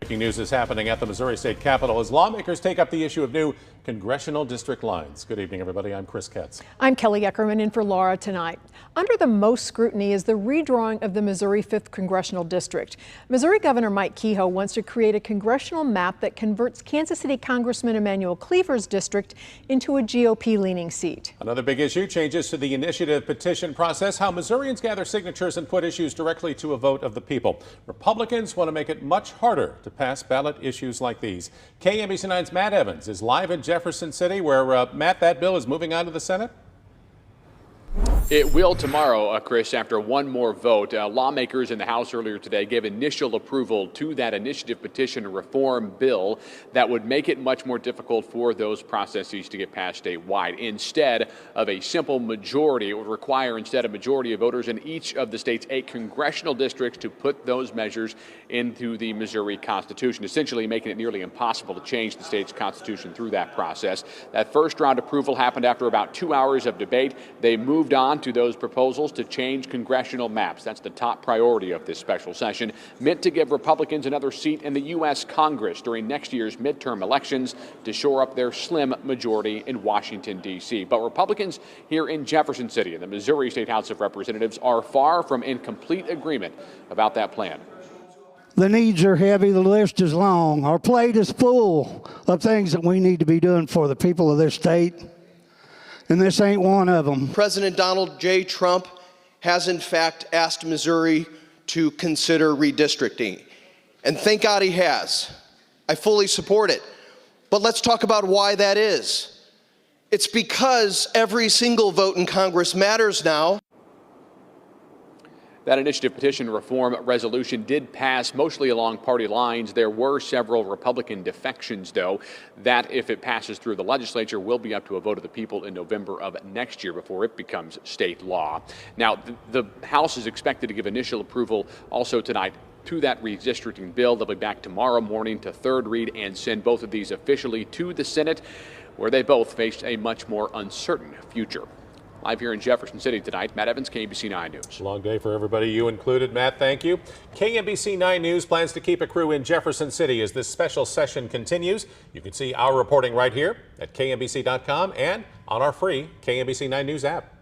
Breaking news is happening at the Missouri State Capitol as lawmakers take up the issue of new congressional district lines. Good evening, everybody. I'm Chris Ketz. I'm Kelly Eckerman in for Laura tonight. Under the most scrutiny is the redrawing of the Missouri 5th Congressional District. Missouri Governor Mike Kehoe wants to create a congressional map that converts Kansas City Congressman Emanuel Cleaver's district into a GOP-leaning seat. Another big issue, changes to the initiative petition process, how Missourians gather signatures and put issues directly to a vote of the people. Republicans want to make it much harder to pass ballot issues like these. KMBC 9's Matt Evans is live in Jefferson City, where, Matt, that bill is moving on to the Senate? It will tomorrow, Chris, after one more vote. Lawmakers in the House earlier today gave initial approval to that initiative petition reform bill that would make it much more difficult for those processes to get passed statewide. Instead of a simple majority, it would require instead a majority of voters in each of the state's 8 congressional districts to put those measures into the Missouri Constitution, essentially making it nearly impossible to change the state's constitution through that process. That first round approval happened after about 2 hours of debate. They moved on to those proposals to change congressional maps. That's the top priority of this special session, meant to give Republicans another seat in the U.S. Congress during next year's midterm elections to shore up their slim majority in Washington, D.C. But Republicans here in Jefferson City in the Missouri State House of Representatives are far from in complete agreement about that plan. The needs are heavy, the list is long. Our plate is full of things that we need to be doing for the people of this state, and this ain't one of them. President Donald J. Trump has in fact asked Missouri to consider redistricting, and thank God he has. I fully support it. But let's talk about why that is. It's because every single vote in Congress matters now. That initiative petition reform resolution did pass mostly along party lines. There were several Republican defections, though, that if it passes through the legislature will be up to a vote of the people in November of next year before it becomes state law. Now, the House is expected to give initial approval also tonight to that redistricting bill. They'll be back tomorrow morning to third read and send both of these officially to the Senate, where they both face a much more uncertain future. Live here in Jefferson City tonight, Matt Evans, KMBC 9 News. Long day for everybody, you included. Matt, thank you. KMBC 9 News plans to keep a crew in Jefferson City as this special session continues. You can see our reporting right here at KMBC.com and on our free KMBC 9 News app.